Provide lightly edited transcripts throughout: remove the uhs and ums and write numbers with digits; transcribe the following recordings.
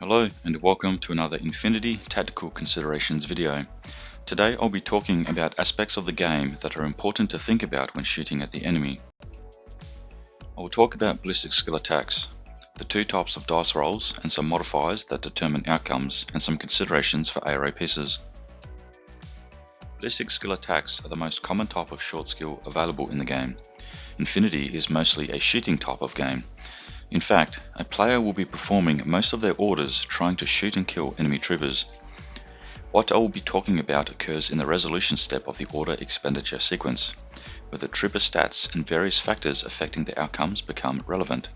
Hello and welcome to another Infinity Tactical Considerations video. Today I'll be talking about aspects of the game that are important to think about when shooting at the enemy. I will talk about ballistic skill attacks, the two types of dice rolls and some modifiers that determine outcomes, and some considerations for ARA pieces. Ballistic skill attacks are the most common type of short skill available in the game. Infinity is mostly a shooting type of game. In fact, a player will be performing most of their orders trying to shoot and kill enemy troopers. What I will be talking about occurs in the resolution step of the order expenditure sequence, where the trooper stats and various factors affecting the outcomes become relevant.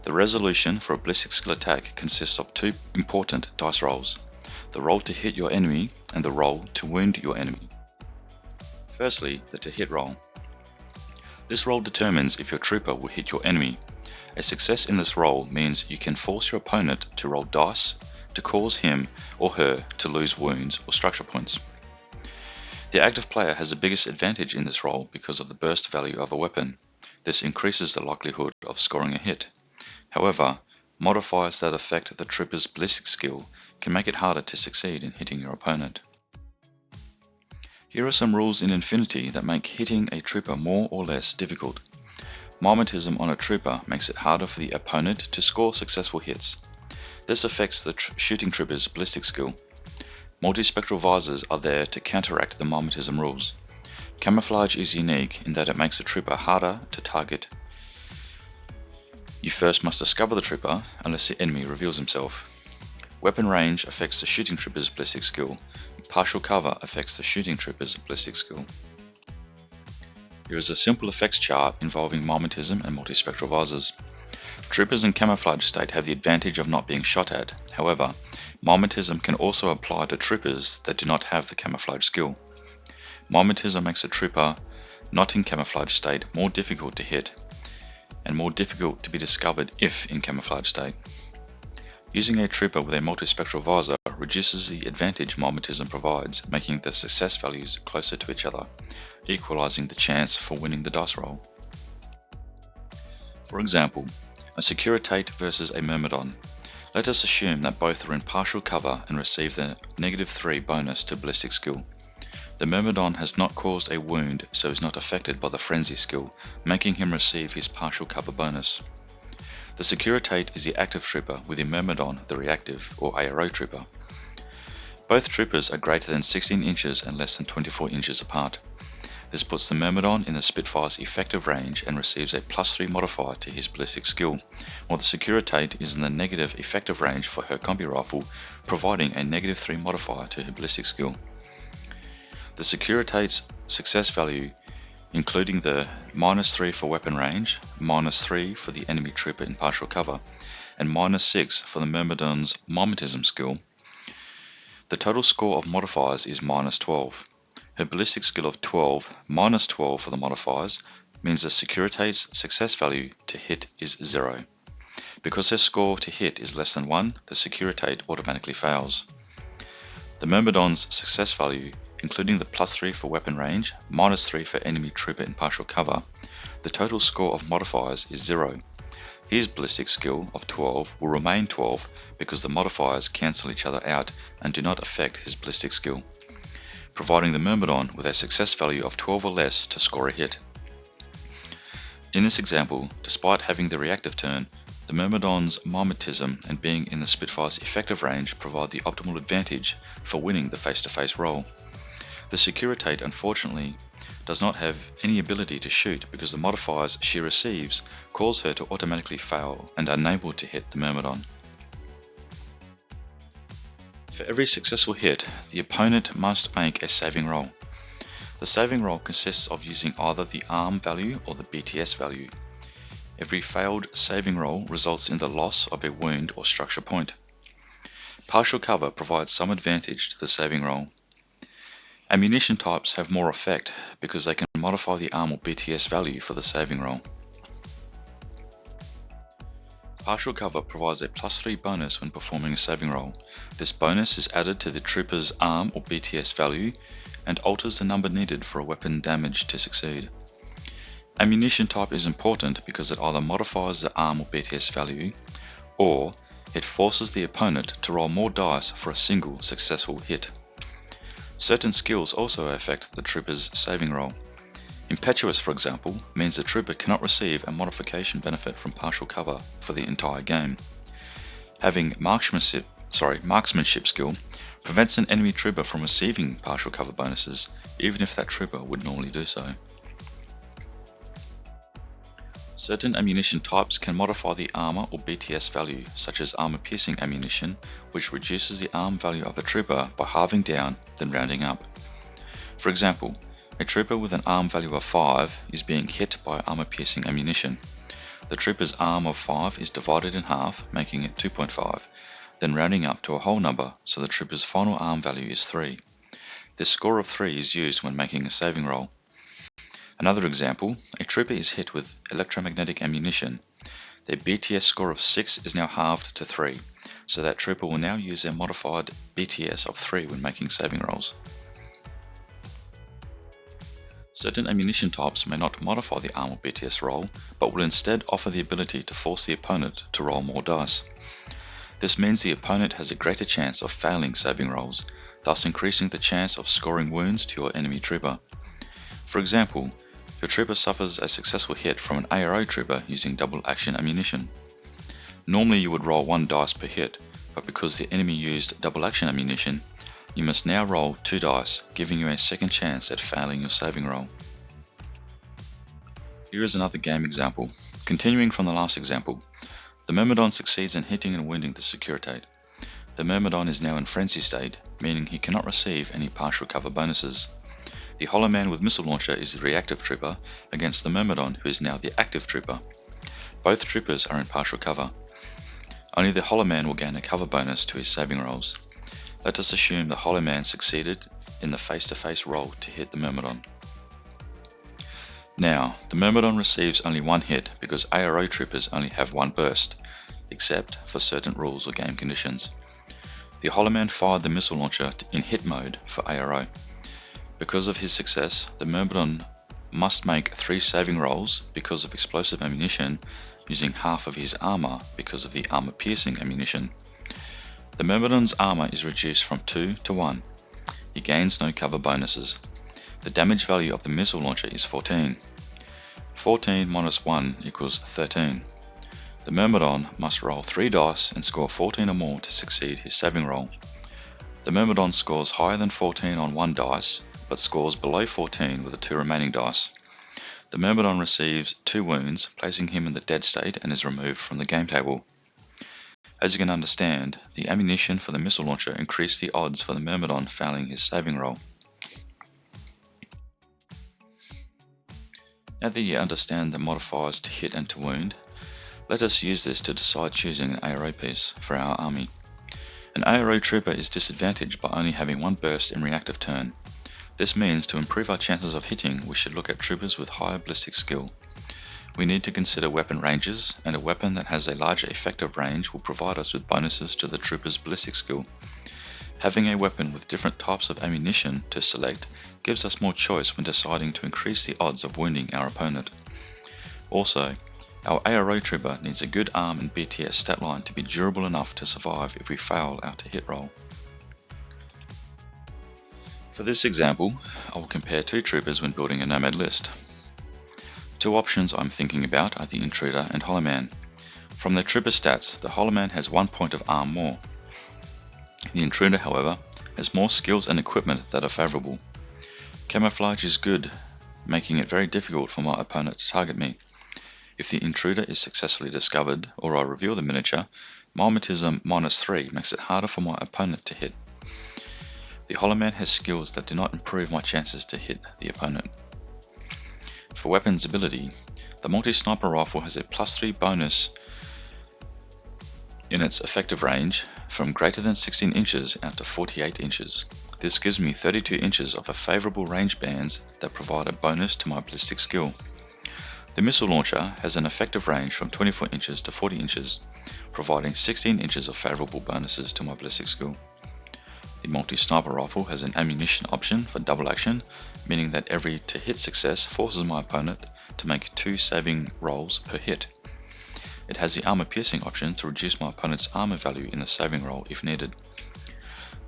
The resolution for a ballistic skill attack consists of two important dice rolls, the roll to hit your enemy and the roll to wound your enemy. Firstly, the to hit roll. This roll determines if your trooper will hit your enemy. A success in this roll means you can force your opponent to roll dice to cause him or her to lose wounds or structure points. The active player has the biggest advantage in this roll because of the burst value of a weapon. This increases the likelihood of scoring a hit. However, modifiers that affect the trooper's ballistic skill can make it harder to succeed in hitting your opponent. Here are some rules in Infinity that make hitting a trooper more or less difficult. Mimetism on a trooper makes it harder for the opponent to score successful hits. This affects the shooting trooper's ballistic skill. Multispectral visors are there to counteract the mimetism rules. Camouflage is unique in that it makes the trooper harder to target. You first must discover the trooper unless the enemy reveals himself. Weapon range affects the shooting trooper's ballistic skill. Partial cover affects the shooting trooper's ballistic skill. Here is a simple effects chart involving mimetism and multispectral visors. Troopers in camouflage state have the advantage of not being shot at. However, mimetism can also apply to troopers that do not have the camouflage skill. Mimetism makes a trooper not in camouflage state more difficult to hit, and more difficult to be discovered if in camouflage state. Using a trooper with a multispectral visor reduces the advantage mimetism provides, making the success values closer to each other, equalizing the chance for winning the dice roll. For example, a Securitate versus a Myrmidon. Let us assume that both are in partial cover and receive the -3 bonus to ballistic skill. The Myrmidon has not caused a wound, so is not affected by the frenzy skill, making him receive his partial cover bonus. The Securitate is the active trooper with the Myrmidon the reactive or ARO trooper. Both troopers are greater than 16 inches and less than 24 inches apart. This puts the Myrmidon in the Spitfire's effective range and receives a +3 modifier to his ballistic skill, while the Securitate is in the negative effective range for her combi rifle, providing a -3 modifier to her ballistic skill. The Securitate's success value, including the -3 for weapon range, -3 for the enemy trooper in partial cover, and -6 for the Myrmidon's mimetism skill. The total score of modifiers is -12. Her ballistic skill of 12 minus 12 for the modifiers means the Securitate's success value to hit is 0. Because her score to hit is less than 1, the Securitate automatically fails. The Myrmidon's success value, including the +3 for weapon range, -3 for enemy trooper in partial cover, the total score of modifiers is 0. His ballistic skill of 12 will remain 12 because the modifiers cancel each other out and do not affect his ballistic skill, providing the Myrmidon with a success value of 12 or less to score a hit. In this example, despite having the reactive turn, the Myrmidon's mimetism and being in the Spitfire's effective range provide the optimal advantage for winning the face-to-face roll. The Securitate, unfortunately, does not have any ability to shoot because the modifiers she receives cause her to automatically fail and unable to hit the Myrmidon. For every successful hit, the opponent must make a saving roll. The saving roll consists of using either the arm value or the BTS value. Every failed saving roll results in the loss of a wound or structure point. Partial cover provides some advantage to the saving roll. Ammunition types have more effect because they can modify the arm or BTS value for the saving roll. Partial cover provides a +3 bonus when performing a saving roll. This bonus is added to the trooper's arm or BTS value and alters the number needed for a weapon damage to succeed. Ammunition type is important because it either modifies the arm or BTS value or It forces the opponent to roll more dice for a single successful hit. Certain skills also affect the trooper's saving roll. Impetuous, for example, means the trooper cannot receive a modification benefit from partial cover for the entire game. Having marksmanship skill prevents an enemy trooper from receiving partial cover bonuses, even if that trooper would normally do so. Certain ammunition types can modify the armor or BTS value, such as armor-piercing ammunition, which reduces the arm value of a trooper by halving down, then rounding up. For example, a trooper with an arm value of 5 is being hit by armor-piercing ammunition. The trooper's arm of 5 is divided in half, making it 2.5, then rounding up to a whole number, so the trooper's final arm value is 3. This score of 3 is used when making a saving roll. Another example, a trooper is hit with electromagnetic ammunition. Their BTS score of 6 is now halved to 3, so that trooper will now use their modified BTS of 3 when making saving rolls. Certain ammunition types may not modify the armor BTS roll, but will instead offer the ability to force the opponent to roll more dice. This means the opponent has a greater chance of failing saving rolls, thus increasing the chance of scoring wounds to your enemy trooper. For example, your trooper suffers a successful hit from an ARO trooper using double action ammunition. Normally you would roll 1 dice per hit, but because the enemy used double action ammunition, you must now roll 2 dice, giving you a second chance at failing your saving roll. Here is another game example. Continuing from the last example, the Myrmidon succeeds in hitting and wounding the Securitate. The Myrmidon is now in frenzy state, meaning he cannot receive any partial cover bonuses. The Hollow Man with Missile Launcher is the reactive trooper against the Myrmidon, who is now the active trooper. Both troopers are in partial cover. Only the Hollow Man will gain a cover bonus to his saving rolls. Let us assume the Hollow Man succeeded in the face-to-face roll to hit the Myrmidon. Now, the Myrmidon receives only 1 hit because ARO troopers only have 1 burst, except for certain rules or game conditions. The Hollow Man fired the Missile Launcher in hit mode for ARO. Because of his success, the Myrmidon must make 3 saving rolls because of explosive ammunition, using half of his armor because of the armor-piercing ammunition. The Myrmidon's armor is reduced from 2 to 1. He gains no cover bonuses. The damage value of the missile launcher is 14. 14 minus 1 equals 13. The Myrmidon must roll 3 dice and score 14 or more to succeed his saving roll. The Myrmidon scores higher than 14 on 1 dice, but scores below 14 with the 2 remaining dice. The Myrmidon receives 2 wounds, placing him in the dead state, and is removed from the game table. As you can understand, the ammunition for the missile launcher increased the odds for the Myrmidon failing his saving roll. Now that you understand the modifiers to hit and to wound, let us use this to decide choosing an ARO piece for our army. An ARO trooper is disadvantaged by only having 1 burst in reactive turn. This means to improve our chances of hitting, we should look at troopers with higher ballistic skill. We need to consider weapon ranges, and a weapon that has a larger effective range will provide us with bonuses to the trooper's ballistic skill. Having a weapon with different types of ammunition to select gives us more choice when deciding to increase the odds of wounding our opponent. Also, our ARO trooper needs a good arm and BTS stat line to be durable enough to survive if we fail our to-hit roll. For this example, I will compare 2 troopers when building a Nomad list. 2 options I'm thinking about are the Intruder and Hollow Man. From their trooper stats, the Hollow Man has 1 point of arm more. The Intruder, however, has more skills and equipment that are favourable. Camouflage is good, making it very difficult for my opponent to target me. If the Intruder is successfully discovered, or I reveal the miniature, Mimetism -3 makes it harder for my opponent to hit. The Hollow Man has skills that do not improve my chances to hit the opponent. For weapons ability, the multi-sniper rifle has a +3 bonus in its effective range from greater than 16 inches out to 48 inches. This gives me 32 inches of a favourable range bands that provide a bonus to my ballistic skill. The missile launcher has an effective range from 24 inches to 40 inches, providing 16 inches of favourable bonuses to my ballistic skill. The multi-sniper rifle has an ammunition option for double action, meaning that every to-hit success forces my opponent to make 2 saving rolls per hit. It has the armor piercing option to reduce my opponent's armor value in the saving roll if needed.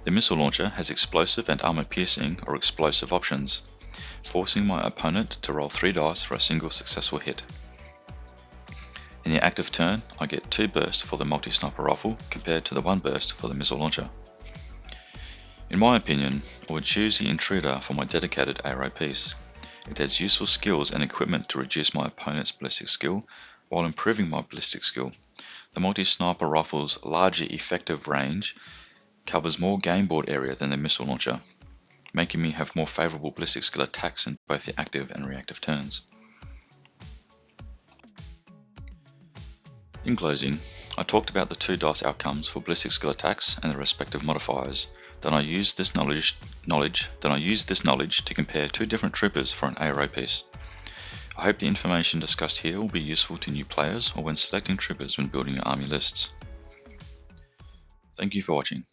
The missile launcher has explosive and armor piercing or explosive options, forcing my opponent to roll 3 dice for a single successful hit. In the active turn, I get 2 bursts for the multi-sniper rifle compared to the 1 burst for the missile launcher. In my opinion, I would choose the Intruder for my dedicated arrow piece. It has useful skills and equipment to reduce my opponent's ballistic skill while improving my ballistic skill. The multi-sniper rifle's larger effective range covers more game board area than the missile launcher, making me have more favourable ballistic skill attacks in both the active and reactive turns. In closing, I talked about the 2 dice outcomes for ballistic skill attacks and their respective modifiers. Then I used this knowledge to compare 2 different troopers for an ARO piece. I hope the information discussed here will be useful to new players or when selecting troopers when building your army lists. Thank you for watching.